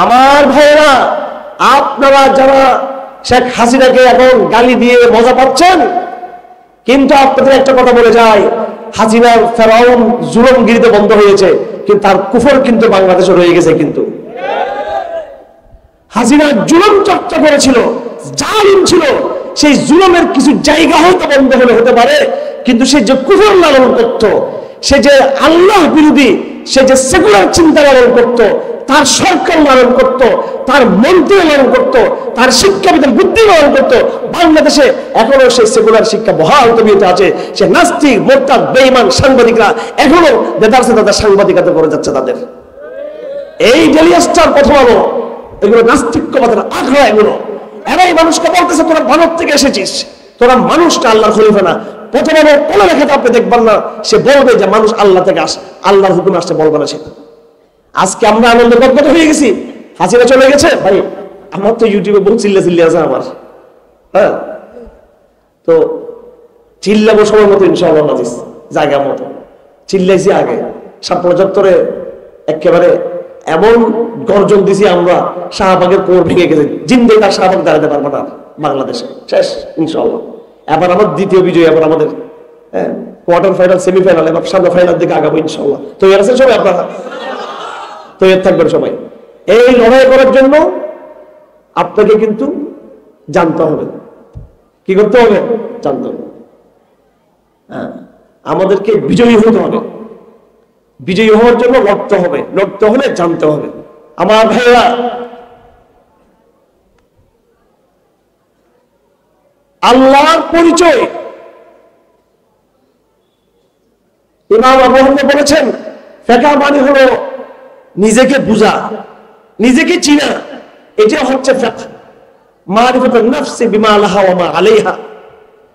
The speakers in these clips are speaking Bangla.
আমার ভাইয়েরা, আপনারা যারা শেখ হাসিনাকে এখন গালি দিয়ে মজা পাচ্ছেন, কিন্তু আপনাদের একটা কথা বলে যায়, হাসিনার ফেরাউন জুলুমগিরিতে বন্ধ হয়েছে, কিন্তু তার কুফর কিন্তু বাংলাদেশে রয়ে গেছে। কিন্তু হাসিনা জুলুম চর্চা করেছিল, জালিম ছিল, সেই জুলুমের কিছু জায়গা হয়তো বন্ধ হলে হতে পারে, কিন্তু সে যে কুফর লালন করত, সে যে আল্লাহ বিরোধী, সে যে সেকুলার চিন্তা লালন করত, তার সরকার লালন করত, তার মন্ত্রী লালন করত, তার শিক্ষাবিদের বুদ্ধি লালন করত, বাংলাদেশে এখনো সেই সেকুলার শিক্ষা বহাল তবিয়তে আছে। সে নাস্তিক, মোরতাদ, বেঈমান সাংবাদিকরা এখনো দেদারসে তাদের সাংবাদিকতা করে যাচ্ছে। তাদের এই ডেইলি স্টার, প্রথম আলো, এগুলো নাস্তিকবাদের আখড়া। এগুলো এরাই মানুষকে বলতেছে তোরা ভারত থেকে এসেছিস, তোরা মানুষটা আল্লাহর খলিফা না। প্রথম আলো কোনো লেখাতে আপনি দেখবেন না সে বলবে যে মানুষ আল্লাহ থেকে আসে, আল্লাহর হুকুম আসছে, বলবে না সেটা। আজকে আমরা আনন্দ গদগদ হয়ে গেছি, হাসিনা চলে গেছে। ভাই আমার তো ইউটিউবে বহু চিল্লা আছে আমার, হ্যাঁ, তো চিল্লাবো সময় মতো ইনশাআল্লাহ, জায়গা মতো চিল্লাইছি। আগে শাপলা চত্বরে একেবারে এমন গর্জন দিছি আমরা, শাহবাগের কোর ভেঙে গেছে, জিন্দেগি তার শাহবাগ দাঁড়াতে পারবো না বাংলাদেশে, শেষ ইনশাআল্লাহ। এবার আমার দ্বিতীয় বিজয়, এবার আমাদের কোয়ার্টার ফাইনাল, সেমিফাইনাল, এবার সামনে ফাইনাল দিকে আগাবো ইনশাআল্লাহ। তৈরি আছেন সবাই? আপনারা তৈরি থাকবেন সবাই। এই লড়াই করার জন্য আপনাকে কিন্তু জানতে হবে, কি করতে হবে, জানতে হবে। হ্যাঁ, আমাদেরকে বিজয়ী হতে হবে। বিজয়ী হওয়ার জন্য লড়তে হবে, লড়তে হলে জানতে হবে। আমার ভাইরা, আল্লাহর পরিচয় ইমাম আবু হানিফা বলেছেন, ফিকহ মানে হলো নিজেকে বুঝা, নিজেকে চিনা, এটা হচ্ছে ফিকহ। মারিফাতুন নাফসি বিমা লাহা ওয়া মা আলাইহা,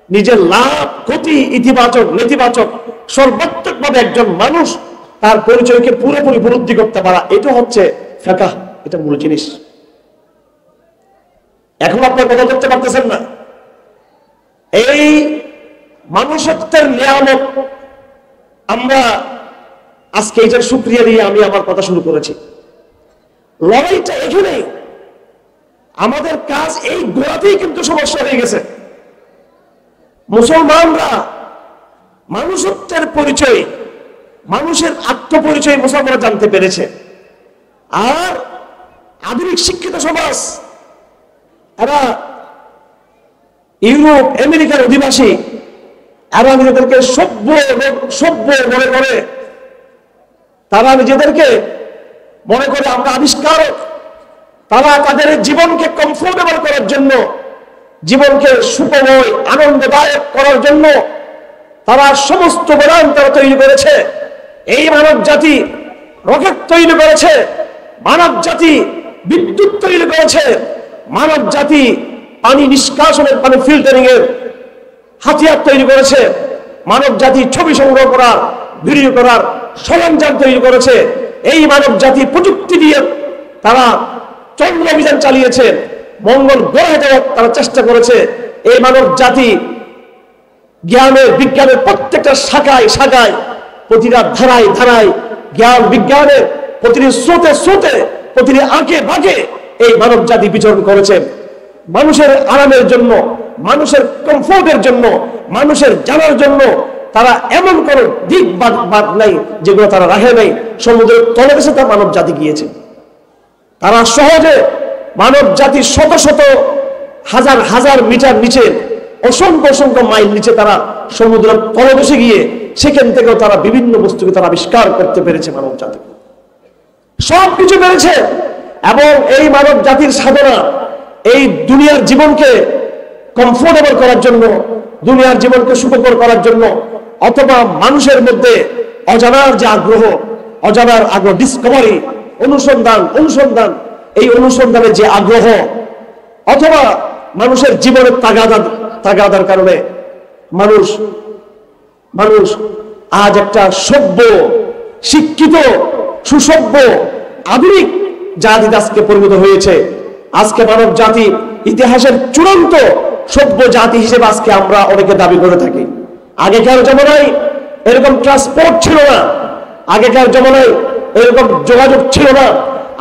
নিজের লাভ ক্ষতি, ইতিবাচক নেতিবাচক সর্বাত্মকভাবে একজন মানুষ তার পরিচয়কে পুরোপুরি উপলব্ধি করতে পারা, এটা হচ্ছে ফিকহ, এটা মূল জিনিস। এখন আপনারা কথা করতে পারতেছেন না। এই মানুষত্বের নিয়ামত আমরা আজকে এটার শুকরিয়া দিয়ে আমি আমার কথা শুরু করেছি। লড়াইটা এখানেই, আমাদের কাজ এই গোড়াতেই কিন্তু সমস্যা হয়ে গেছে। মুসলমানরা মানুষত্বের পরিচয়, মানুষের আত্মপরিচয় মুসলমানরা জানতে পেরেছে, আর আধুনিক শিক্ষিত সমাজ, এরা ইউরোপ আমেরিকার অধিবাসী, এরা নিজেদেরকে সভ্য মনে করে, তারা নিজেদেরকে মনে করে আমরা আবিষ্কারক। তারা তাদের জীবনকে কমফোর্টেবল করার জন্য, জীবনকে সুখময় আনন্দদায়ক করার জন্য তারা সমস্ত বনাম তারা তৈরি করেছে। এই মানব জাতি রকেট তৈরি করেছে, মানব জাতি বিদ্যুৎ তৈরি করেছে, মানব জাতি পানি নিষ্কাশনের, পানি ফিল্টারিং এর হাতিয়ার তৈরি করেছে, মানব জাতি ছবি সংগ্রহ করার, ভিডিও করার সরঞ্জাম তৈরি করেছে। এই মানব জাতি প্রযুক্তি দিয়ে তারা চন্দ্র অভিযান চালিয়েছে, মঙ্গল গ্রহে যাওয়ার তারা চেষ্টা করেছে। এই মানব জাতি জ্ঞানের, বিজ্ঞানের প্রত্যেকটা শাখায় শাখায়, প্রতিটা ধারায় ধারায় জ্ঞান বিজ্ঞানের প্রতিটি স্রোতে প্রতিটি আঁকে বাঁকে এই মানব জাতি বিচরণ করেছে। মানুষের আরামের জন্য, মানুষের কমফোর্টের জন্য, মানুষের জানার জন্য তারা এমন কোন দিক বাদ নাই যেগুলো তারা রাখে নাই। সমুদ্রের তলদেশে তার মানব জাতি গিয়েছে। তারা সহজে মানব জাতির শত শত হাজার হাজার মিটার নিচে, অসংখ্য মাইল নিচে তারা সমুদ্রের তলদেশে গিয়ে সেখান থেকেও তারা বিভিন্ন বস্তুকে তারা আবিষ্কার করতে পেরেছে। মানব জাতি সবকিছু পেরেছে। এবং এই মানব জাতির সাধনা এই দুনিয়ার জীবনকে কমফোর্টেবল করার জন্য, দুনিয়ার জীবনকে সুখকর করার জন্য, অথবা মানুষের মধ্যে অজানার যে আগ্রহ, অজানার আগ্রহ, ডিসকভারি, অনুসন্ধান, এই অনুসন্ধানের যে আগ্রহ, অথবা মানুষের জীবনের তাগাদার কারণে মানুষ আজ একটা সভ্য, শিক্ষিত, সুসভ্য, আধুনিক জাতিতে আজকে পরিণত হয়েছে। আজকে মানব জাতি ইতিহাসের চূড়ান্ত সভ্য জাতি হিসেবে আজকে আমরা অনেকে দাবি করে থাকি। আগেকার জমানায় এরকম ট্রান্সপোর্ট ছিল না, আগেকার জমানায় এরকম যোগাযোগ ছিল না,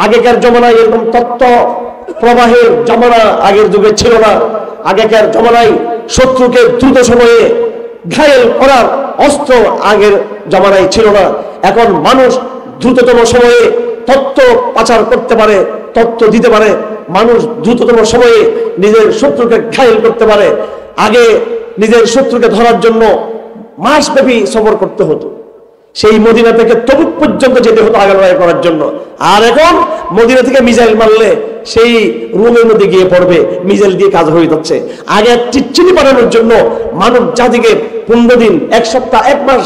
আগেকার জমানায় এরকম তত্ত্ব প্রবাহের জমানা আগের যুগে ছিল না। আগেকার জমানায় শত্রুকে দ্রুত সময়ে ঘায়েল করার অস্ত্র আগের জমানায় ছিল না। এখন মানুষ দ্রুততম সময়ে তথ্য পাচার করতে পারে, তথ্য দিতে পারে, মানুষ দ্রুততম সময়ে নিজের শত্রুকে ঘায়েল করতে পারে। আগে নিজের শত্রুকে ধরার জন্য মাসব্যাপী সফর করতে হতো, সেই মদিনা থেকে তবুক পর্যন্ত যেতে হতো আগে লড়াই করার জন্য। আর এখন মদিনা থেকে মিসাইল মারলে সেই রুমের মধ্যে গিয়ে পড়বে, মিসাইল দিয়ে কাজ হয়ে যাচ্ছে। আগে চিঠি পাঠানোর জন্য মানব জাতিকে 15 দিন, 1 সপ্তাহ, 1 মাস,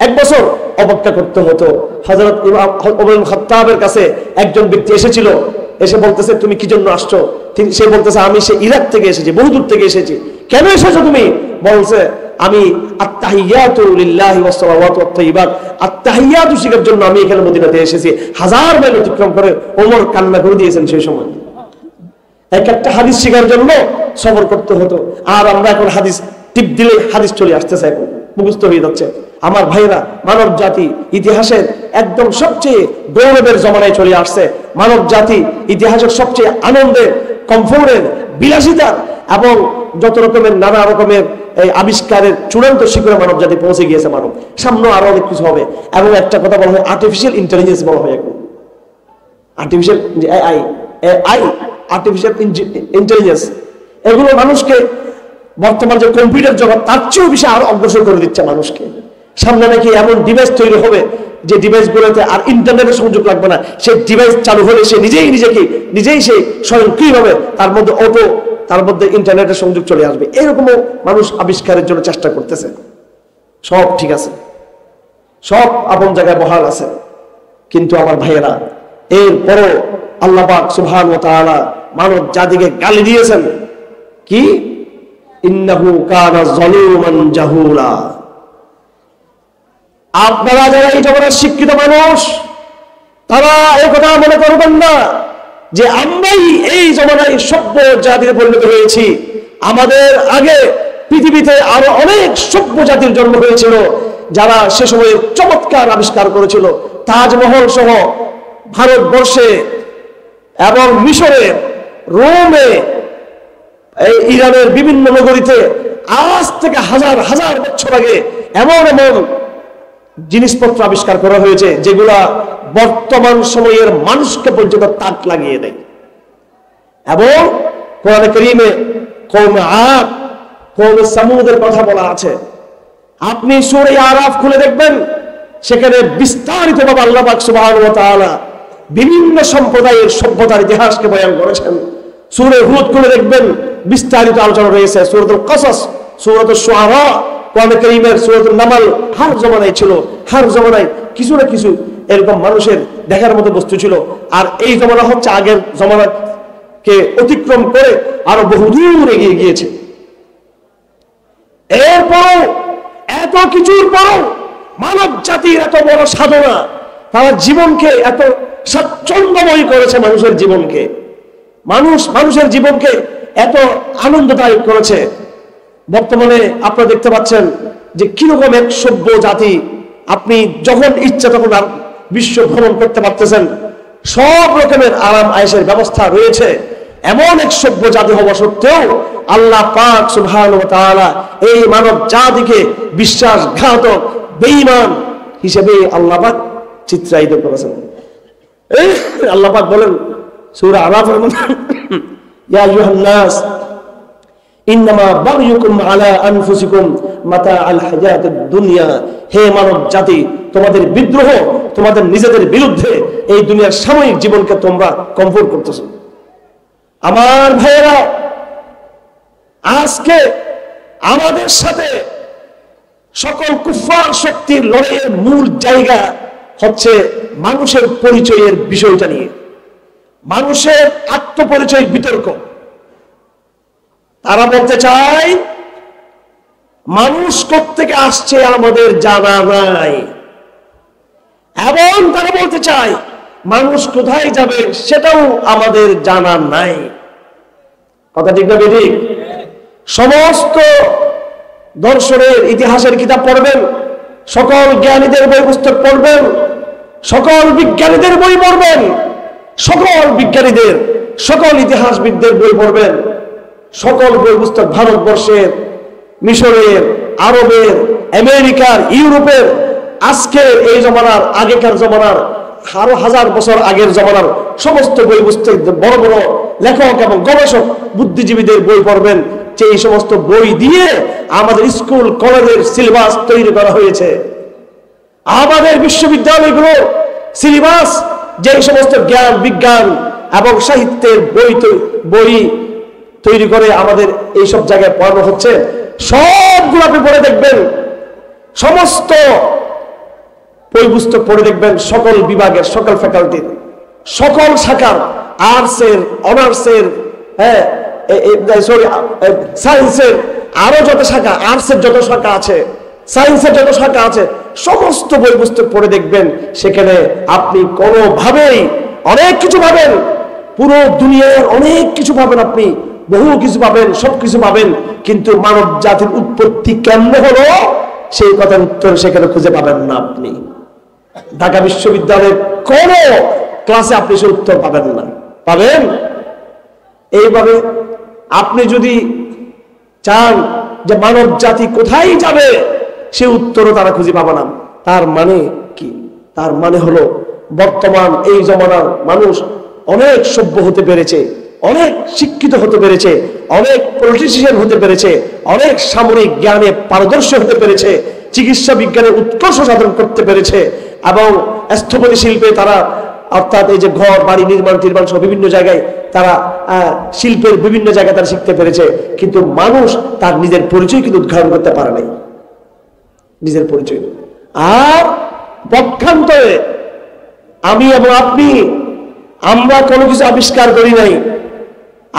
1 বছর অপেক্ষা করতে হতো। হযরত ইমাম ওমর খাত্তাবের কাছে একজন ব্যক্তি এসেছিল, এসে বলতেছে তুমি কি জন্য আসছো? সে বলতেছে আমি সে ইরাক থেকে এসেছি, বহুদূর থেকে এসেছি। কেন এসেছো তুমি? বলছে আমি আত-তাহিয়াতু লিল্লাহি ওয়াস সালাওয়াতু ওয়াত-তাইয়িবাত, আত-তাহিয়াতু শিখার জন্য আমি এখানে মদিনাতে এসেছি। 1000 মাইল অতিক্রম করে ওমর কান্না করে দিয়েছেন সেই সময়। একটা হাদিস শিখার জন্য সফর করতে হতো। আর আমরা এখন হাদিস টিপ দিলে হাদিস চলে আসতেছে, এখন মুখস্থ হয়ে যাচ্ছে। আমার ভাইরা, মানব জাতি ইতিহাসের একদম সবচেয়ে গৌরবের জমানায় চলে আসছে। মানব জাতি ইতিহাসের সবচেয়ে আনন্দের, কমফোর্টের, বিলাসিতার এবং যত রকমের নানা রকমের এই আবিষ্কারের চূড়ান্ত শিখরে মানব জাতি পৌঁছে গিয়েছে। মানব সামনে আরো অনেক কিছু হবে। এবং একটা কথা বলা হয় আর্টিফিশিয়াল ইন্টেলিজেন্স বলা হয় এখন। আর্টিফিশিয়াল এআই, আর্টিফিশিয়াল ইন্টেলিজেন্স, এগুলো মানুষকে বর্তমান যে কম্পিউটার জগৎ তার চেয়েও বেশি আরো অগ্রসর করে দিচ্ছে মানুষকে। সামনে নাকি এমন ডিভাইস তৈরি হবে যে ডিভাইসগুলোতে আর ইন্টারনেটের সংযোগ লাগবে না। সেই ডিভাইস চালু হলে সে নিজেই সে স্বয়ংক্রিয়ভাবে তার মধ্যে অটো, তার মধ্যে ইন্টারনেটের সংযোগ চলে আসবে। এরকমও মানুষ আবিষ্কারের জন্য চেষ্টা করতেছে। সব ঠিক আছে, সব আপন জায়গায় বহাল আছে, কিন্তু আমার ভাইয়েরা এরপরও আল্লাহ পাক সুবহানাহু ওয়া তাআলা মানব জাতিকে গালি দিয়েছেন কি? ইন্নাহু কানা যালুমান জাহুলা। আপনারা যারা এই জগতের শিক্ষিত মানুষ, তারা এই কথা মনে করবেন না যে আমরাই এই জমানায় সভ্য জাতিতে পরিণত হয়েছি। আমাদের আগে পৃথিবীতে আরো অনেক সভ্য জাতির জন্ম হয়েছিল, যারা সে সময়ে চমৎকার আবিষ্কার করেছিল। তাজমহল সহ ভারতবর্ষে এবং মিশরে, রোমে, ইরানের বিভিন্ন নগরীতে আজ থেকে হাজার হাজার বছর আগে এমন এমন জিনিসপত্র আবিষ্কার করা হয়েছে যেগুলা বর্তমান সময়ের মানুষকে পর্যন্ত তাক লাগিয়ে দেয়। এবং কোরআনে কারীমে কওমে আদ, কওমে সামুদের কথা বলা আছে। আপনি সূরা আরাফ খুলে দেখবেন, সেখানে বিস্তারিতভাবে আল্লাহ পাক সুবহানাহু ওয়া তাআলা বিভিন্ন সম্প্রদায়ের সভ্যতার ইতিহাসকে বয়ান করেছেন। সূরা হুদ খুলে দেখবেন, বিস্তারিত আলোচনা রয়েছে। সূরাতুল কসস, সূরাতুল শুআরা, কোরআনে কারীমের সূরাতুল নামল, হার জমানায় ছিল। হার জমানায় কিছু না কিছু এরকম মানুষের দেখার মতো বস্তু ছিল। আর এই জমানা হচ্ছে আগের জমানাকে অতিক্রম করে আরো বহুদূর এগিয়ে গিয়েছে। এরপরও, এত কিছুর পরও মানব জাতির এত বড় সাধনা, তারা জীবনকে এত স্বাচ্ছন্দ্যময় করেছে। মানুষের জীবনকে, মানুষের জীবনকে এত আনন্দদায়ক করেছে। বর্তমানে আপনারা দেখতে পাচ্ছেন যে কিরকম এক সভ্য জাতি। আপনি যখন ইচ্ছা তখন বিশ্ব ভ্রমণ করতে পারতেছেন, সব রকমের আরাম আয়েশের ব্যবস্থা রয়েছে। এমন এক সভ্য জাতি হওয়া সত্ত্বেও আল্লাহ পাক সুবহানাহু ওয়া তাআলা এই মানব জাতিকে বিশ্বাসঘাতক, বেঈমান হিসেবে আল্লাহ পাক চিত্রায়িত করেছেন। আল্লাহ পাক বলেন সূরা আরাফের মধ্যে, ইয়া আইয়ুহান নাস ইন্নামা বাগয়ুকুম আলা আনফুসিকুম মাতাআল হায়াতিদ দুনিয়া। হে মানব জাতি, তোমাদের বিদ্রোহ তোমাদের নিজেদের বিরুদ্ধে, এই দুনিয়ার সাময়িক জীবনকে তোমরা কমফোর্ট করতেছো। আমার ভাইয়েরা, আজকে আমাদের সাথে সকল কুফফার শক্তির লড়াইয়ের মূল জায়গা হচ্ছে মানুষের পরিচয়ের বিষয়টা নিয়ে, মানুষের আত্মপরিচয় বিতর্ক। তারা বলতে চায় মানুষ কোত্থেকে আসছে আমাদের জানা নাই, এবং তারা বলতে চায় মানুষ কোথায় যাবে সেটাও আমাদের জানা নাই। কথা ঠিক না বেঠিক? সমস্ত দর্শনের ইতিহাসের কিতাব পড়বেন, সকল জ্ঞানীদের বই পুস্তক পড়বেন, সকল বিজ্ঞানীদের বই পড়বেন, সকল বিজ্ঞানীদের, সকল ইতিহাসবিদদের বই পড়বেন, সকল বই পুস্তক ভারতবর্ষের, মিশরের, আরবের, আমেরিকার, ইউরোপের, আজকের এই জমানার, আগেকার জমানার, আরো হাজার বছর আগের জমানার সমস্ত বই পুস্তক, বড় বড় লেখক এবং গবেষক বুদ্ধিজীবীদের বই পড়বেন, যে এই সমস্ত বই দিয়ে আমাদের স্কুল কলেজের সিলেবাস তৈরি করা হয়েছে। আমাদের বিশ্ববিদ্যালয়গুলো সিলেবাস যে সমস্ত জ্ঞান, বিজ্ঞান এবং সাহিত্যের বই তৈরি করে আমাদের এইসব জায়গায় পড়ানো হচ্ছে, সবগুলো আপনি পড়ে দেখবেন, সমস্ত বই পুস্তক পড়ে দেখবেন, সকল বিভাগের, সকল ফ্যাকাল্টির, সকল শাখার, আর্টসের, অনার্সের, হ্যাঁ সরি সায়েন্সের আরো যত শাখা, আর্টসের যত শাখা আছে, সায়েন্সের যত শাখা আছে, সমস্ত বই পুস্তক পড়ে দেখবেন, সেখানে আপনি কোনোভাবেই অনেক কিছু পাবেন, পুরো দুনিয়ার অনেক কিছু পাবেন, আপনি বহু কিছু পাবেন, সবকিছু পাবেন, কিন্তু মানব জাতির উৎপত্তি কেমনে হলো সেই কথার উত্তর সেখানে খুঁজে পাবেন না। আপনি ঢাকা বিশ্ববিদ্যালয়ের কোন ক্লাসে আপনি সে উত্তর পাবেন না। পাবেন এইভাবে আপনি যদি চান যে মানব জাতি কোথায় যাবে সে উত্তরও তারা খুঁজে পাবে না। তার মানে কি? তার মানে হলো বর্তমান এই জমানার মানুষ অনেক সভ্য হতে পেরেছে, অনেক শিক্ষিত হতে পেরেছে, অনেক পলিটিশিয়ান হতে পেরেছে, অনেক সামরিক জ্ঞানে পারদর্শী হতে পেরেছে, চিকিৎসা বিজ্ঞানে উৎকর্ষ সাধন করতে পেরেছে, এবং স্থপতি শিল্পে তারা, অর্থাৎ এই যে ঘর বাড়ি নির্মাণ সহ বিভিন্ন জায়গায় তারা শিল্পের বিভিন্ন জায়গায় তারা শিখতে পেরেছে। কিন্তু মানুষ তার নিজের পরিচয় কিন্তু উদ্ঘাটন করতে পারে নাই, নিজের পরিচয়। আর পক্ষান্তরে আমি এবং আপনি, আমরা কোনো কিছু আবিষ্কার করি নাই,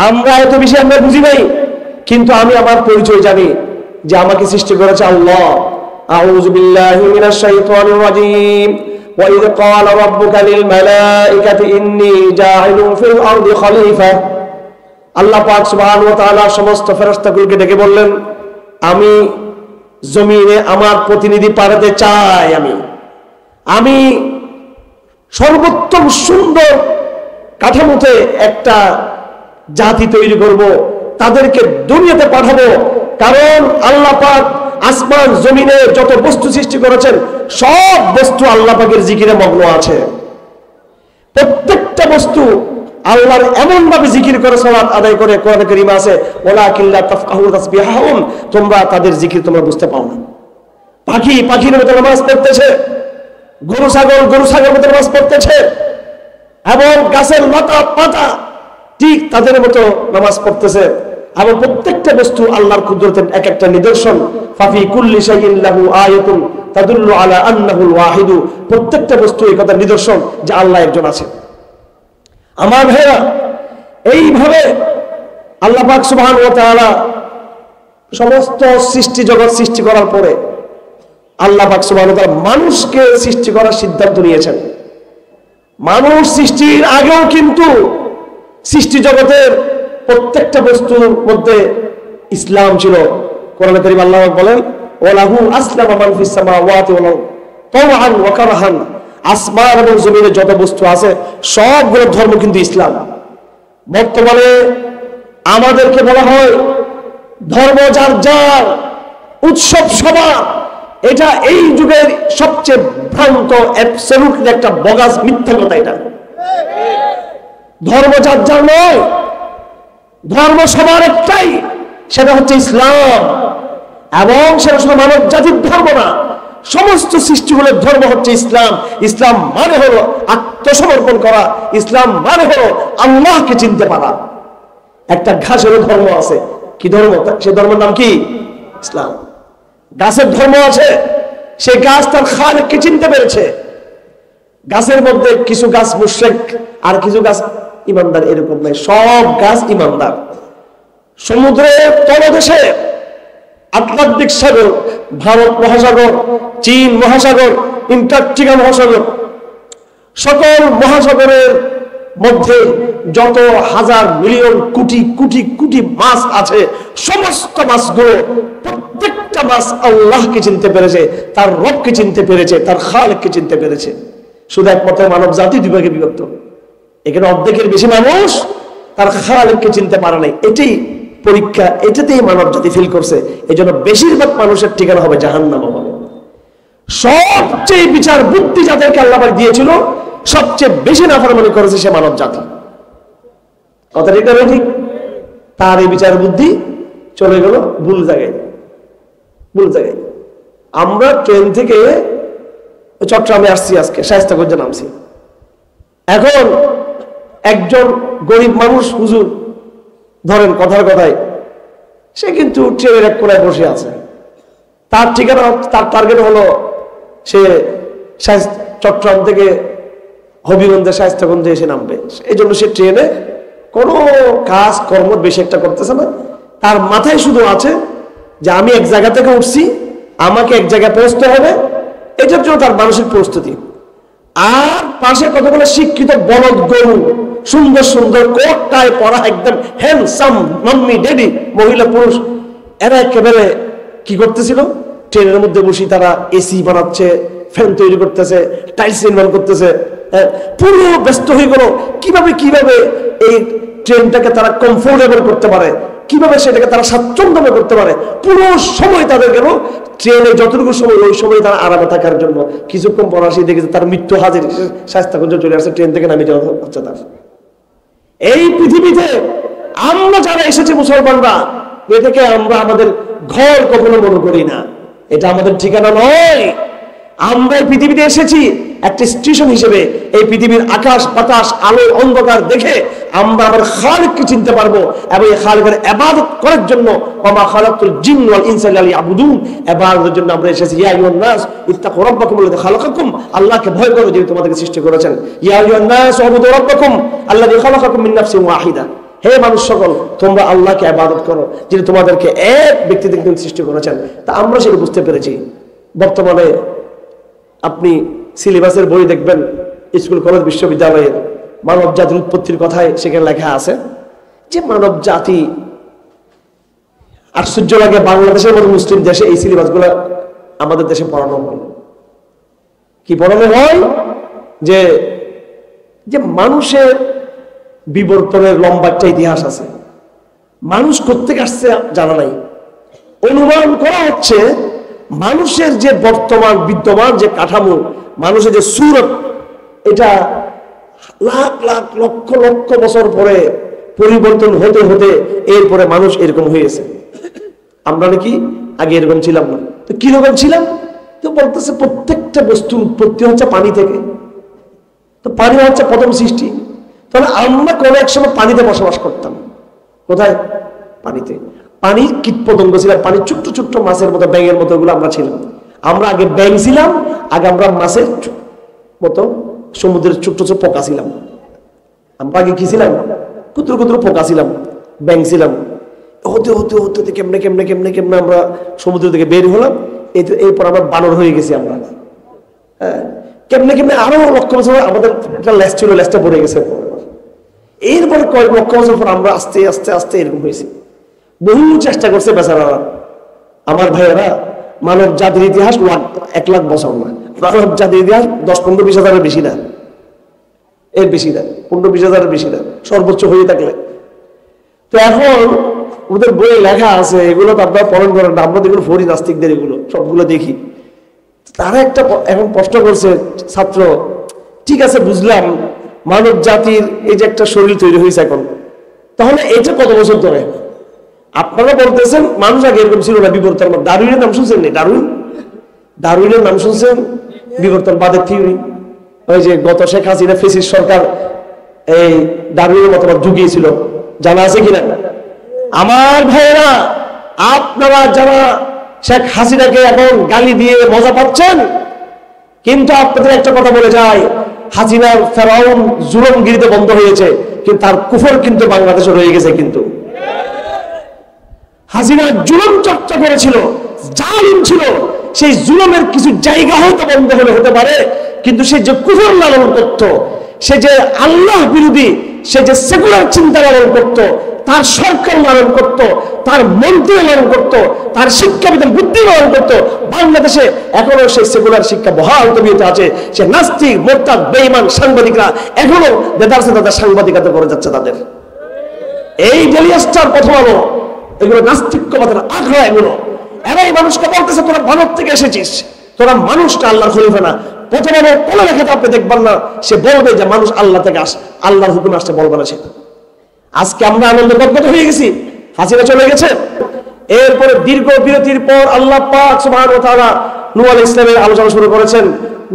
আমরা এত বেশি আমরা বুঝি নাই, কিন্তু আমি আমার পরিচয় জানি যে আমাকে সৃষ্টি করেছে আল্লাহ। আউযু বিল্লাহি মিনাশ শাইতানির রাজীম। وَإِذْ قَالَ رَبُّكَ لِلْمَلَائِكَةِ إِنِّي جَاعِلٌ فِي الْأَرْضِ خَلِيفَةً। আল্লাহ পাক সুবহানাহু ওয়া তাআলা সমস্ত ফেরেশতাগুলোকে ডেকে বললেন, আমি জমিনে আমার প্রতিনিধি পাঠাতে চাই, আমি সর্বোত্তম সুন্দর কাঠামোতে একটা জাতি তৈরি করব, তাদেরকে দুনিয়াতে পাঠাবো। কারণ আল্লাহ পাক আসমান জমিনে যত বস্তু সৃষ্টি করেছেন সব বস্তু আল্লাহ পাকের জিকিরে মগ্ন আছে। প্রত্যেকটা বস্তু আল্লাহর এমন ভাবে জিকির করে, সালাত আদায় করে, কোরআনে কারীমে আছে ওয়ালাকিন লা তাফকাহুনা তাসবিহাহুম, তোমরা তাদের জিকির তোমরা বুঝতে পাও না। পাখির মতো নামাজ পড়তেছে, গরু ছাগল মতো নামাজ পড়তেছে, এবং গাছের লতা পাতা ঠিক তাদের মতো নামাজ পড়তেছে। এবং প্রত্যেকটা বস্তু আল্লাহর কুদরতের এক একটা নিদর্শন। ফাফি কুল্লি শাইইন লাহু আয়াতুন তাদুল্লু আলা আন্নাহুল ওয়াহিদু। প্রত্যেকটা বস্তু এই কথা নিদর্শন যে আল্লাহ একজন আছেন। আমার ভাইরা, এইভাবে আল্লাহ পাক সুবহানাহু ওয়া তাআলা সমস্ত সৃষ্টি জগৎ সৃষ্টি করার পরে আল্লাহ পাক সুবহানাহু ওয়া তাআলা মানুষকে সৃষ্টি করার সিদ্ধান্ত নিয়েছেন। মানুষ সৃষ্টির আগেও কিন্তু সৃষ্টি জগতের প্রত্যেকটা বস্তুর মধ্যে ইসলাম ছিল। কোরআনে কারীম আল্লাহ বলেন ওয়ালাহু আসলামা মান ফিস সামাওয়াতি ওয়াল আরদ তাওআন ওয়া কারহান। আসমান এবং জমিনে যত বস্তু আছে সবগুলো ধর্ম কিন্তু ইসলাম। বর্তমানে আমাদেরকে বলা হয় ধর্ম যার যার, উৎসব সভা। এটা এই যুগের সবচেয়ে ভ্রান্ত অ্যাবসলিউটলি একটা বগাস মিথ্যা কথা। এটা ধর্ম যার যার নয়, ধর্ম সবার একটাই, সেটা হচ্ছে ইসলাম। এবং সেটা শুধু মানব জাতির ধর্ম না, সমস্ত সৃষ্টিগুলোর ধর্ম হচ্ছে ইসলাম। ইসলাম মানে হলো আত্মসমর্পণ করা, ইসলাম মানে হলো আল্লাহকে চিনতে পারা। একটা ঘাসেরও ধর্ম আছে, কি ধর্ম? সে ধর্মের নাম কি? ইসলাম। গাছের ধর্ম আছে, সেই গাছ তার খালিককে চিনতে পেরেছে। গাছের মধ্যে কিছু গাছ মুশরিক আর কিছু গাছ ইমানদার, এরকম নয়, সব গাছ ইমানদার। সমুদ্রের তলদেশে আটলান্টিক সাগর, ভারত মহাসাগর, চীন মহাসাগর, অ্যান্টার্কটিকা মহাসাগর, সকল মহাসাগরের মধ্যে যত হাজার মিলিয়ন কোটি কোটি কোটি মাছ আছে, সমস্ত মাছগুলো প্রত্যেকটা মাছ আল্লাহকে চিনতে পেরেছে, তার রবকে চিনতে পেরেছে, তার খালিককে চিনতে পেরেছে। শুধু একমাত্র মানব জাতি দুই ভাগে বিভক্ত। এখানে অর্ধেকের বেশি মানুষ তার খালিককে চিনতে পারে নাই। এটাই পরীক্ষা, এটাতেই মানব জাতি ফিল করছে। এই জন্য বেশিরভাগ মানুষের ঠিকানা হবে জাহান্নাম হবে। সবচেয়ে বিচার বুদ্ধি যাদেরকে আল্লাহ দিয়েছিল, সবচেয়ে বেশি নাফরমানি করেছে সে মানব জাতি। কথা ঠিক না ঠিক? তার এই বিচার বুদ্ধি চলে গেল ভুল জায়গায়, ভুল জায়গায়। আমরা ট্রেন থেকে চট্টগ্রামে আসছি, আজকে শায়েস্তাগঞ্জে নামছি। এখন একজন গরিব মানুষ হুজুর ধরেন কথার কথায়, সে কিন্তু ট্রেনের এক কোনায় বসে আছে। তার ঠিকানা, তার টার্গেট হলো সে চট্টগ্রাম থেকে হবিগঞ্জে শায়েস্তাগঞ্জে এসে নামবে। এই জন্য সে ট্রেনে কোনো কাজ কর্ম বেশি একটা করতেছে না। তার মাথায় শুধু আছে যে আমি এক জায়গা থেকে উঠছি, আমাকে এক জায়গায় পৌঁছতে হবে, এটার জন্য তার মানসিক প্রস্তুতি। আর পাশে কতগুলো শিক্ষিত বলদ গরু, সুন্দর সুন্দর কোট টাই পরা, একদম হ্যান্ডসাম মাম্মি ড্যাডি মহিলা পুরুষ, এরা একেবারে কি করতেছিল, ট্রেনের মধ্যে বসে তারা এসি বানাচ্ছে, ফ্যান তৈরি করতেছে, টাইলস নির্মাণ করতেছে। পুরো ব্যস্ত হয়ে গেল কিভাবে কিভাবে এই ট্রেনটাকে তারা কমফোর্টেবল করতে পারে, কিভাবে সেটাকে তারা স্বাচ্ছন্দ্য করতে পারে। পুরো সময় তাদের গেল ট্রেনে, যতটুকু সময় ওই সময় তারা আরামে থাকার জন্য। কিছুক্ষণ পর আসি দেখেছে তার মৃত্যু হাজির, শায়েস্তাগঞ্জে চলে আসছে, ট্রেন থেকে নামে যাওয়া হচ্ছে তার। এই পৃথিবীতে আমরা যারা এসেছি মুসলমানরা, এটাকে আমরা আমাদের ঘর কখনো মনে করি না, এটা আমাদের ঠিকানা নয়। আমরা এই পৃথিবীতে এসেছি একটা স্টেশন হিসেবে। এই পৃথিবীর আকাশ বাতাস আলো অন্ধকার দেখে আমরা আমার খালিককে চিনতে পারবো, এবং এই খালিকের ইবাদত করার জন্য ওয়া খালাকতুল জিন্না ওয়াল ইনসা ইল্লা লিয়াবুদুন, ইবাদতের জন্য আমরা এসেছি। ইয়া আইয়ুহান নাস ইত্তাকু রাব্বাকুম আল্লাযী খালাকাকুম, আল্লাহকে ভয় করো যিনি তোমাদেরকে সৃষ্টি করেছেন। ইয়া আইয়ুহান নাস উবুদু রাব্বাকুম আল্লাযী খালাকাকুম মিন নাফসিন ওয়াহিদা, হে মানুষ সকল তোমরা আল্লাহকে ইবাদত করো যিনি তোমাদেরকে এক ব্যক্তি থেকে সৃষ্টি করেছেন। তা আমরা সেটা বুঝতে পেরেছি। বর্তমানে আপনি সিলেবাসের বই দেখবেন, স্কুল কলেজ বিশ্ববিদ্যালয়ের মানব জাতির উৎপত্তির কথায় সেখানে লেখা আছে যে মানব জাতি, আশ্চর্য লাগে বাংলাদেশের মতো মুসলিম দেশে এই সিলেবাসগুলো আমাদের দেশে পড়ানো হয়। কি পড়ানো হয়? যে যে মানুষের বিবর্তনের লম্বা একটা ইতিহাস আছে, মানুষ কোত্থেকে আসছে জানা নাই। অনুমান করা হচ্ছে মানুষের যে বর্তমান বিদ্যমান যে কাঠামো, মানুষের যে সুরত, এটা লাখ লাখ লক্ষ লক্ষ বছর পরে পরিবর্তন হতে হতে এরপরে মানুষ এরকম হয়েছে। আমরা নাকি আগে এরকম ছিলাম না। তো কিরকম ছিলাম? তো বলতেছে প্রত্যেকটা বস্তুর উৎপত্তি হচ্ছে পানি থেকে। তো পানি হচ্ছে প্রথম সৃষ্টি। তাহলে আমরা কোনো এক সময় পানিতে বসবাস করতাম। কোথায়? পানিতে। পানির কীট পতঙ্গ ছিলাম, পানির ছোট্ট ছোট্ট মাছের মতো, ব্যাঙের মতো ওগুলো আমরা ছিলাম। আমরা আগে ব্যাঙ ছিলাম, আগে আমরা মাছের মতো সমুদ্রের ছোট্ট ছোট পোকা ছিলাম। আমরা আগে কি ছিলাম? কুতুর কুতুর পোকা ছিলাম, ব্যাঙ ছিলাম। হতে হতে হতে কেমনে কেমনে কেমনে কেমনে আমরা সমুদ্র থেকে বের হলাম, এরপর আমরা বানর হয়ে গেছি আমরা। হ্যাঁ, কেমনে কেমনে আরো লক্ষ বছর আমাদের একটা লেজ ছিল, লেজটা পড়ে গেছে। এরপরে কয়েক লক্ষ বছর পর আমরা আস্তে আস্তে আস্তে এরকম হয়েছি। বহু চেষ্টা করছে বেচারারা, আমার ভাইয়েরা। মানব জাতির ইতিহাস 1 লাখ বছর না, মানব জাতির ইতিহাস 10-15-20 হাজারের বেশি না, এর বেশি না, 15-20 হাজারের বেশি না, সর্বোচ্চ হয়ে থাকলে। তো এখন ওদের বইয়ে লেখা আছে, এগুলো তো আপনারা পড়ন করেন না, আমরা এগুলো পড়ি, নাস্তিকদের এগুলো সবগুলো দেখি। তারা একটা এখন প্রশ্ন করছে ছাত্র, ঠিক আছে বুঝলাম মানব জাতির এই যে একটা শরীর তৈরি হয়েছে এখন, তাহলে এটা কত বছর ধরে? আপনারা বলতেছেন মানুষ আগে এরকম ছিল না, বিবর্তন। ডারউইনের নাম শুনছেন? নেই, ডারউইনের নাম শুনছেন? বিবর্তনবাদের থিওরি। ওই যে গত শেখ হাসিনা ফেসিস্ট সরকার এই ডারউইনের মতবাদ ঢুকিয়েছিল, জানা আছে কিনা? আমার ভাইয়েরা, আপনারা যারা শেখ হাসিনাকে এখন গালি দিয়ে মজা পাচ্ছেন, কিন্তু আপনাদের একটা কথা বলে যায়, হাসিনার ফেরাউন জুলুমগিরিতে বন্ধ হয়েছে, কিন্তু তার কুফর কিন্তু বাংলাদেশে রয়ে গেছে। কিন্তু হাসিনা জুলুম চর্চা করেছিল, জালিম ছিল, সেই জুলুমের কিছু জায়গা হয়তো বন্ধ হলে হতে পারে, কিন্তু সে যে কুফর লালন করত, সে যে আল্লাহ বিরোধী, সে যে সেকুলার চিন্তা লালন করত, তার সরকার লালন করত, তার মন্ত্রী লালন করত, তার শিক্ষাবিধান বুদ্ধি লালন করত। বাংলাদেশে এখনো সেই সেকুলার শিক্ষা বহাল তবিয়তে আছে। সে নাস্তিক, মোরতাদ, বেঈমান সাংবাদিকরা এখনো দেদারসে তাদের সাংবাদিকতা করে যাচ্ছে। তাদের এই ডেইলি স্টার, প্রথম আলো, এগুলো নাস্তিক্যবাদের আখড়া। এরাই মানুষকে বলতেছে তোরা ভারত থেকে এসেছিস, তোরা মানুষটা আল্লাহর খলিফা না। প্রথম আলো কোনো লেখাতে আপনি দেখবেন না সে বলবে যে মানুষ আল্লাহ থেকে আল্লাহর হুকুমে আসতে, বলবে না সেটা। আজকে আমরা আনন্দ গদগদ হয়ে গেছি, হাসিনা চলে গেছে। এরপরে দীর্ঘ বিরতির পর আল্লাহ পাক সুবহানাহু ওয়া তাআলা নূহ আলাইহিস সালামের আলোচনা শুরু করেছেন।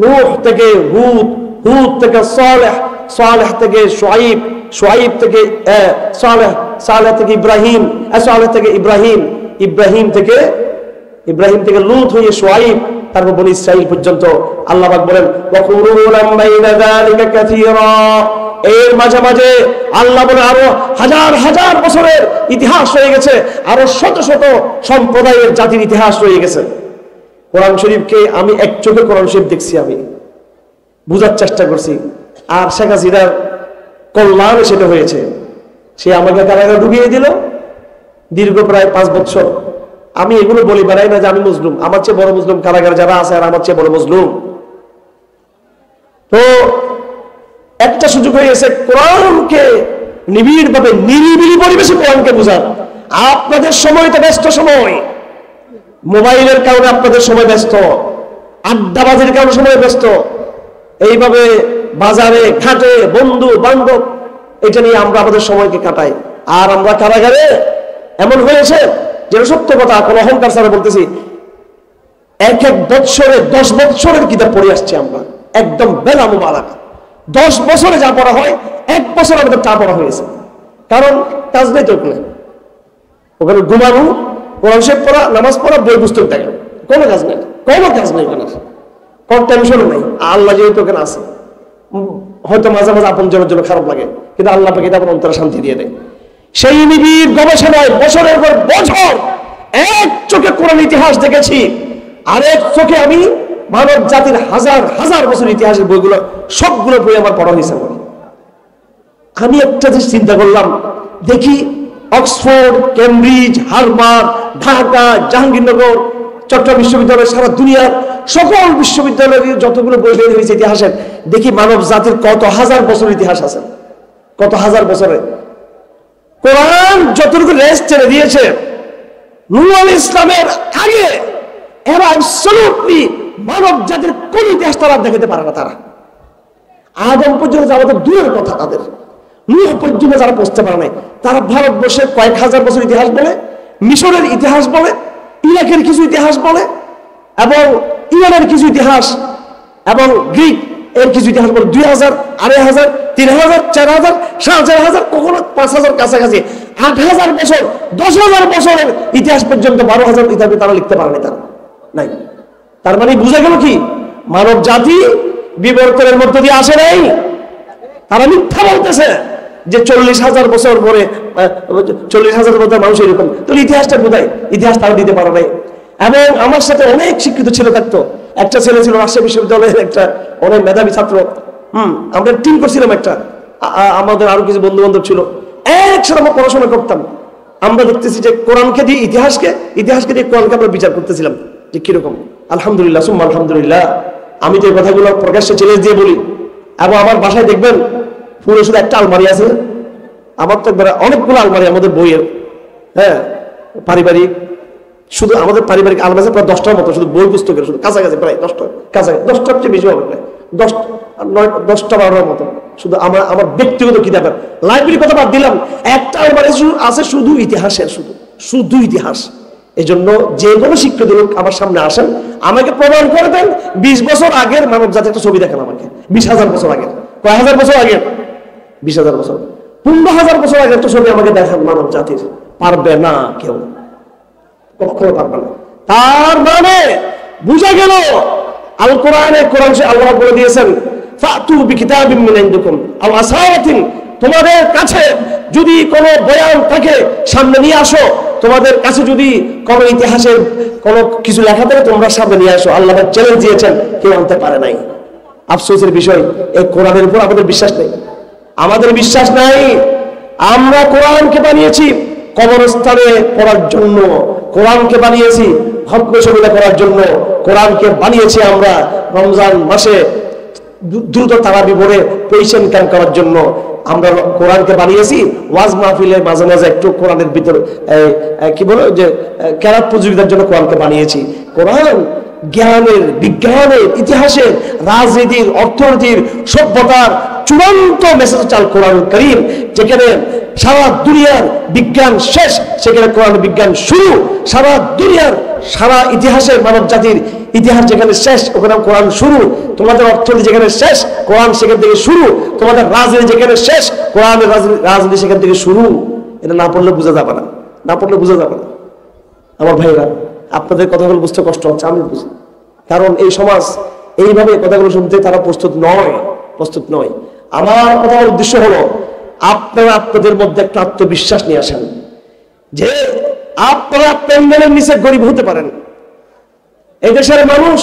নূহ থেকে হুদ, হুদ থেকে সালেহ, সালেহ থেকে শুআইব, শুআইব থেকে সালেহ, সালেহ থেকে ইব্রাহিম, সালেহ থেকে ইব্রাহিম, ইব্রাহিম থেকে লূত হয়ে শুআইব, তারপর বনি ইসরাইল পর্যন্ত। আল্লাহ পাক বলেন ওয়াকুরুলাম বাইনা যালিকা কাসীরা। এর মাঝে মাঝে আল্লাহ বলে আরো হাজার হাজার বছরের ইতিহাস রয়ে গেছে, আরো শত শত সম্প্রদায়ের জাতির ইতিহাস রয়ে গেছে। কোরআন শরীফকে আমি এক চোখে কোরআন শরীফ দেখছি, আমি বুঝার চেষ্টা করছি। আর শেখ হাসিনার কল্যাণে সেটা হয়েছে। সে আমাকে কারাগারে ঢুকিয়ে দিল দীর্ঘ প্রায় 5 বছর। আমি এগুলো বলি বেড়াই না যে আমি মুসলিম, আমার চেয়ে বড় মুসলিম কারাগারে যারা আছে, আর আমার চেয়ে বড় মুসলিম। তো একটা সুযোগ হয়ে গেছে কোরআনকে নিবিড় ভাবে, নিরিবিলি পরিবেশে কোরআনকে বোঝার। আপনাদের সময় তো ব্যস্ত সময়, মোবাইলের কারণে আপনাদের সময় ব্যস্ত, আড্ডাবাজির কারণে সময় ব্যস্ত, এইভাবে বাজারে ঘাটে বন্ধু বান্ধব এটা নিয়ে আমরা আমাদের সময়কে কাটাই। আর আমরা কারাগারে এমন হয়েছে, যেটা সত্য কথা, কোন অহংকার ছাড়া বলতেছি, এক বৎসরে 10 বৎসরের কিতাব পড়ে আসছি আমরা, একদম বেলা মুবারাক। 10 বছরে যা পড়া হয় 1 বছর আমাদের তা পড়া হয়েছে। কারণ কাজ নেই তো ওখানে ঘুমানো, কোরআন শরীফ পড়া, নামাজ পড়া, বই পুস্তক দেখা, কোনো কাজ নেই, কোনো কাজ নেই ওখানে, কোনো টেনশন নেই। আল্লাহ যেহেতু ওখানে আছে, হয়তো মাঝে মাঝে আপনজনের জন্য খারাপ লাগে, কিন্তু আল্লাহ পাকে এটা অন্তরে শান্তি দিয়ে দেয়। সেই নিবিড় গবেষণায় বছরের পর বছর এক চোখে কোরআন ইতিহাস দেখেছি, আরেক চোখে আমি মানব জাতির হাজার হাজার বছর ইতিহাসের বইগুলো, সবগুলো বই আমার পড়া হয়েছে। আমি একটা জিনিস চিন্তা করলাম, দেখি Oxford, Cambridge, Harvard, Dhaka, Jahangirnagar, Chittagong বিশ্ববিদ্যালয়, সারা দুনিয়ার সকল বিশ্ববিদ্যালয়ের যতগুলো বই বের হয়েছে ইতিহাসের, দেখি মানব জাতির কত হাজার বছর ইতিহাস আছে, কত হাজার বছরে। কোরআন যতটুকু রেস্ট ছেড়ে দিয়েছে নূহ আলাইহিস ইসলামের আগে, এরা অ্যাবসলিউটলি মানব জাতির কোন ইতিহাস তারা দেখাতে পারে না। তারা আদম পর্যন্ত যাওয়া তো দূরের কথা, তাদের নূহ পর্যন্ত যারা পৌঁছতে পারে নাই, তারা ভারতবর্ষের কয়েক হাজার বছর ইতিহাস বলে, মিশরের ইতিহাস বলে, ইরাকের কিছু ইতিহাস বলে, এবং ইরানের কিছু ইতিহাস, এবং গ্রিক এর কিছু ইতিহাস বলে। 2000, 2500, 3000, 4000, 4500, কখনো 5000 কাছাকাছি, 8000 বছর, 10,000 বছরের ইতিহাস পর্যন্ত 12,000 কিতাবে তারা লিখতে পারেনি, তারা নাই। তার মানে বুঝা গেল কি, মানব জাতি বিবর্তনের মধ্য দিয়ে আসে নাই। তারা মিথ্যা বলতেছে যে 40,000 বছর পরে 40,000 বছর মানুষ এরকম, তো ইতিহাসটা কোথায়? ইতিহাস তারা দিতে পারে নাই। এবং আমার সাথে অনেক শিক্ষিত ছেলে থাকতো। একটা ছেলে ছিল রাজশাহী বিশ্ববিদ্যালয়ের একটা অনেক মেধাবী ছাত্র। আমরা টিম করছিলাম একটা, আমাদের আরো কিছু বন্ধু বান্ধব ছিল, একসাথে আমরা পড়াশোনা করতাম। আমরা দেখতেছি যে কোরআনকে দিয়ে ইতিহাসকে দিয়ে কোরআনকে আমরা বিচার করতেছিলাম যে কিরকম। আলহামদুলিল্লাহ, সুম্মা আলহামদুলিল্লাহ, আমি যে কথাগুলো প্রকাশ্যে চ্যালেঞ্জ দিয়ে বলি। এবং আমার বাসায় দেখবেন পুরো শুধু একটা আলমারি আছে, আমার তো অনেকগুলো আলমারি আমাদের বইয়ের, হ্যাঁ, পারিবারিক, শুধু আমাদের পারিবারিক আলমারি প্রায় 10টার মতো, শুধু বই পুস্তকের, শুধু কাছাকাছি প্রায় 10টা, কাছাকাছি 10টার চেয়ে বেশি হবে, প্রায় 10-12টার মতো শুধু আমার ব্যক্তিগত কিতাবের লাইব্রেরির কথা বাদ দিলাম। একটা আলমারি আছে শুধু ইতিহাসের, শুধু ইতিহাস। এই জন্য যে কোনো শিক্ষিত লোক আমার সামনে আসেন, আমাকে প্রমাণ করে দেন 20 বছর আগের মানব জাতির একটা ছবি দেখেন আমাকে, 20,000 বছর আগের, কয় হাজার বছর আগের, 20,000 বছর, 15,000 বছর আগের একটা ছবি আমাকে দেখান মানব জাতির, পারবে না কেউ, কখনো পারবে না। তার মানে বুঝা গেল আল কোরআনে, কোরআন আল্লাহ বলে দিয়েছেন ফাতু বিকিতাবিম মিন ইনদিকুম আও আসাওয়াতিন, তোমাদের কাছে যদি কোনো বয়ান থাকে সামনে নিয়ে আসো, তোমাদের কাছে যদি কোনো ইতিহাসের কোনো কিছু লেখা থাকে তোমরা সামনে নিয়ে আসো। আল্লাহ চ্যালেঞ্জ দিয়েছেন, কেউ আনতে পারে নাই। আফসোসের বিষয়, এই কোরআনের উপর আমাদের বিশ্বাস নেই, আমাদের বিশ্বাস নাই। আমরা কোরআনকে বানিয়েছি কবরস্থানে পড়ার জন্য, কোরআনকে বানিয়েছি খতম শরীফ করার জন্য, কোরআনকে বানিয়েছি আমরা রমজান মাসে দ্রুত তারাবি পড়ে পেশেন্ট ক্যাম্প করার জন্য। আমরা কোরআনকে বানিয়েছি ওয়াজ মাহফিলে মাঝে মাঝে একটু কোরআনের ভিতর কি বলে যে কেরাত প্রতিযোগিতার জন্য কোরআনকে বানিয়েছি। কোরআন জ্ঞানের, বিজ্ঞানের, ইতিহাসের, রাজনীতির, অর্থনীতির, সভ্যতার চূড়ান্ত মেসেজ চাল কোরআন কারীম। যেখানে সারা দুনিয়ার বিজ্ঞান শেষ, সেখানে কোরআন বিজ্ঞান শুরু। সারা দুনিয়ার, সারা ইতিহাসের মানব জাতির ইতিহাস যেখানে শেষ, ওখানে কোরআন শুরু। তোমাদের অর্থনীতি যেখানে শেষ, কোরআন সেখান থেকে শুরু। তোমাদের রাজনীতি যেখানে শেষ, কোরআনের রাজনীতি সেখান থেকে শুরু। এটা না পড়লে বোঝা যাবে না, না পড়লে বোঝা যাবে না। আমার ভাইরা, আপনাদের কথাগুলো বুঝতে কষ্ট হচ্ছে, আমি বুঝি, কারণ এই সমাজ এইভাবে কথাগুলো শুনতে তারা প্রস্তুত নয়। আমার কথার উদ্দেশ্য হলো আপনারা আপনাদের মধ্যে একটা আত্মবিশ্বাস নিয়ে আসেন যে আপনারা প্যান্ডেলের নিচে গরিব হতে পারেন। এই দেশের মানুষ,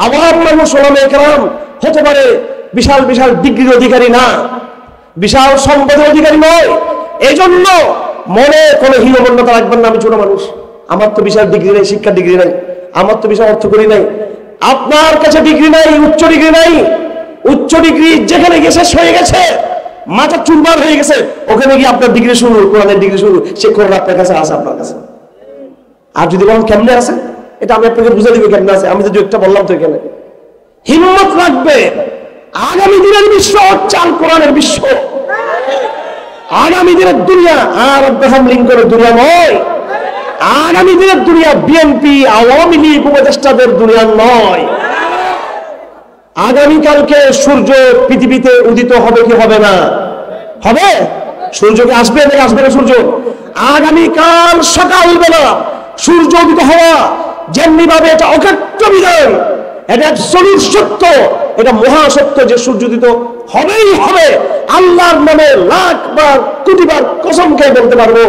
আওয়াম মানুষ, ওলামায়ে কেরাম হতে পারে বিশাল বিশাল ডিগ্রির অধিকারী না, বিশাল সম্পদের অধিকারী নয়। এই জন্য মনে কোনো হীনমন্যতা রাখবেন না, আমি ছোট মানুষ, আমার তো বিশাল ডিগ্রি নাই, শিক্ষা ডিগ্রি নাই, আমার তো বিশাল অর্থ করি নাই। আপনার কাছে ডিগ্রি নাই, উচ্চ ডিগ্রি নাই, উচ্চ ডিগ্রি যেখানে গিয়ে শেষ হয়ে গেছে, মাথা চুরমার হয়ে গেছে, ওখানে গিয়ে আপনার ডিগ্রি শুরু, কোরআনের ডিগ্রি শুরু, সে কোরআন আপনার কাছে আছে, আপনার কাছে। আর যদি বলেন কেমনে আছে, এটা আমি আপনাকে বুঝে দিব কেমনে আছে। আমি যদি একটা বললাম তো এখানে হিম্মত রাখবে। আগামী দিনের বিশ্ব চাল কোরআনের বিশ্ব, আগামী দিনের দুনিয়া আর আব্রাহাম লিঙ্কনের দুনিয়া নয়, আগামী দিনের দুনিয়া বিএনপি, আওয়ামী লীগ, উপদেষ্টাদের দুনিয়া নয়। আগামীকালকে সূর্য পৃথিবীতে উদিত হবে কি হবে না? হবে। সূর্যকে আসবে নাকি আসবে না সূর্য? আগামীকাল সকালবেলা সূর্য উদিত হওয়া যেমনি ভাবে এটা অকাট্য বিধান, এটা অ্যাবসলিউট সত্য, এটা মহাসত্য যে সূর্য উদিত হবেই হবে। আল্লাহর নামে লাখবার কোটিবার কসম খেয়ে বলতে পারবো,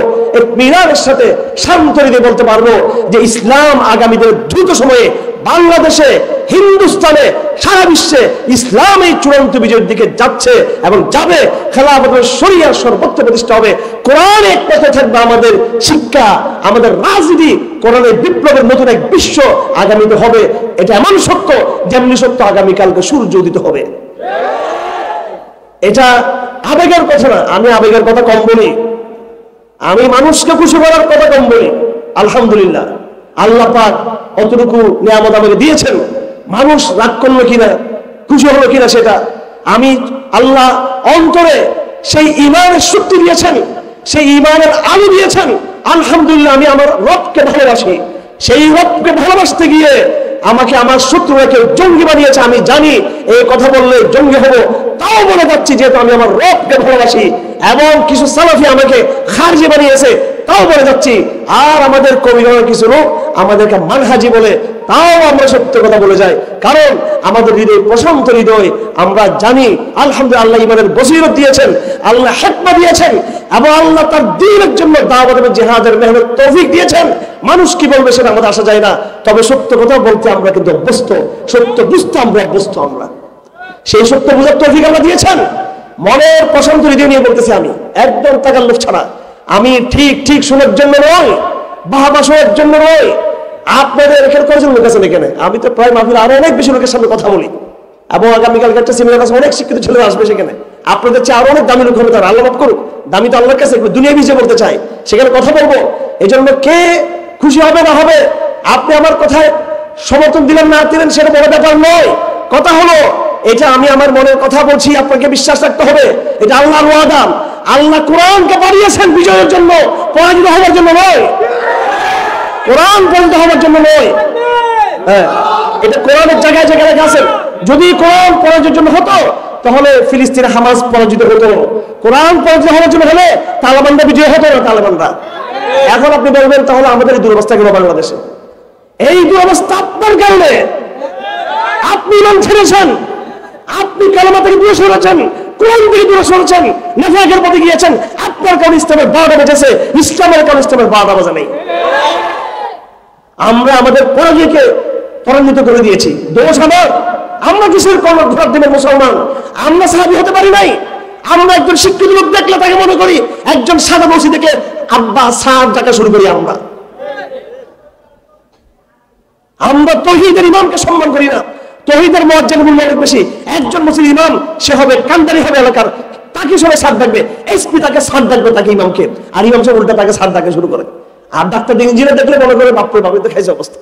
মিনারের সাথে শান্তরি দিয়ে বলতে পারবো যে ইসলাম আগামীদের দ্রুত সময়ে বাংলাদেশে, হিন্দুস্তানে, সারা বিশ্বে ইসলাম এই চূড়ান্ত বিজয়ের দিকে যাচ্ছে এবং যাবে। খেলাফতের শরিয়ার সর্বোচ্চ প্রতিষ্ঠা হবে। কোরআন এক পথে থাকবে আমাদের শিক্ষা, আমাদের রাজনীতি, কোরআনের বিপ্লবের নতুন এক বিশ্ব আগামীতে হবে। এটা এমন সত্য যেমনি সত্য আগামীকালকে সূর্য উদিত হবে। এটা আবেগের কথা না, আমি আবেগের কথা কম বলি, আমি মানুষকে খুশি করার কথা কম বলি। আলহামদুলিল্লাহ, আল্লাহ পাক অতটুকু নিয়ামত আমাকে দিয়েছেন। মানুষ রাগ করলো কিনা, খুশি হলো কিনা, সেটা আমি আল্লাহ অন্তরে সেই ঈমানের শক্তি দিয়েছেন, সেই ঈমানের আলো দিয়েছেন। আলহামদুলিল্লাহ, আমি আমার রবকে ভালোবাসি। সেই রবকে ভালোবাসতে গিয়ে আমাকে আমার শত্রুরা কেউ জঙ্গি বানিয়েছে। আমি জানি এই কথা বললে জঙ্গি হবো, তাও বলে যাচ্ছি যেহেতু আমি আমার রবকে ভালোবাসি। এবং কিছু সালাফি আমাকে খারজি বানিয়েছে, তাও বলে যাচ্ছি। আর আমাদের কবিগণের কিছু লোক আমাদেরকে মানহাজি বলে, তাও আমরা সত্য কথা বলে যাই। কারণ আমাদের হৃদয় প্রশান্ত হৃদয়, আমরা জানি আলহামদুলিল্লাহ আল্লাহ ইমানের বসিরত দিয়েছেন, আল্লাহ হিকমত দিয়েছেন এবং আল্লাহ তার দ্বীনের জন্য দাওয়াত এবং জিহাদের মেহনত তৌফিক দিয়েছেন। মানুষ কি বলবে সেটা আমাদের আসা যায় না, তবে সত্য কথা বলতে আমরা কিন্তু অভ্যস্ত, সত্য বুঝতে আমরা অভ্যস্ত। আমরা সেই সত্য বুঝার তৌফিক আল্লাহ দিয়েছেন। মনের প্রশান্ত হৃদয় নিয়ে বলতেছি আমি, একদম তাকাল্লুফ ছাড়া। আমি ঠিক ঠিক শোনার জন্য নয়, বাহাবা শোনার জন্য নয়। আপনাদের এখানে কয়জন লোক আছেন এখানে? আমি তো প্রায় মাহফিলে আরো অনেক বেশি লোকের সামনে কথা বলি এবং আগামীকালকে একটা সেমিনার আছে, অনেক শিক্ষিত ছেলে আসবে সেখানে। আপনাদের চেয়ে আরো অনেক দামি লোক হবে, তারা আল্লাহ মাফ করুক, দামি তো আল্লাহর কাছে, দুনিয়া বিজয় বলতে চাই, সেখানে কথা বলবো। এই জন্য কে খুশি হবে না হবে, আপনি আমার কথায় সমর্থন দিলেন না দিলেন সেটা বড় ব্যাপার নয়। কথা হলো এটা আমি আমার মনের কথা বলছি, আপনাকে বিশ্বাস রাখতে হবে। এটা আল্লাহর ওয়াদা। আল্লাহ কোরআনকে বানিয়েছেন বিজয়ের জন্য, পরাজিত হওয়ার জন্য নয়। কোরআন পরাজিত হওয়ার জন্য নয়। হ্যাঁ, এটা কোরআনের জায়গায় জায়গায় আছেন। যদি কোরআন পরাজয়ের জন্য হতো তাহলে ফিলিস্তিনে হামাস পরাজিত হতো। কোরআন পরাজিত হওয়ার জন্য হলে তালেবানরা বিজয় হতো না, তালেবানরা। এখন আপনি বলবেন তাহলে আমাদের এই দুরবস্থা কেন বাংলাদেশে? এই দুরবস্থা আপনার কারণে। আপনি ইমান ছেড়েছেন, আপনি কালেমা থেকে দূরে সরেছেন, কোরআন থেকে দূরে সরেছেন, নেফাকের পথে গিয়েছেন। আপনার কারণে ইসলামের 12টা বেজেছে, ইসলামের কারণে ইসলামের 12টা বাজে নেই। আমরা আমাদের পরাজয়কে ত্বরান্বিত করে দিয়েছি। দোষ আমার। আমরা কিসের ঘোরার দিনের মুসলমান? আমরা সাহাবী হতে পারি নাই, আমরা একজন শিক্ষিত লোক দেখলে তাকে মনে করি, একজন সাদা মসজিদ দেখলে আব্বা স্যার ডাকা শুরু করি। আমরা তৌহিদের ইমামকে সম্মান করি না। তৌহিদের মুয়াজ্জিন মূল্য অনেক বেশি। একজন মুসলিম ইমাম সে হবে কান্দারি হবে এলাকার, তাকে সবাই স্যার ডাকবে, এসপি তাকে স্যার ডাকবে, তাকে ইমামকে, আর ইমাম সাহেব উল্টা তাকে স্যার ডাকা শুরু করে। আর ডাক্তার ইঞ্জিনিয়ার দেখলে মনে করে বাপরে বাপরে তো খাইছে অবস্থা।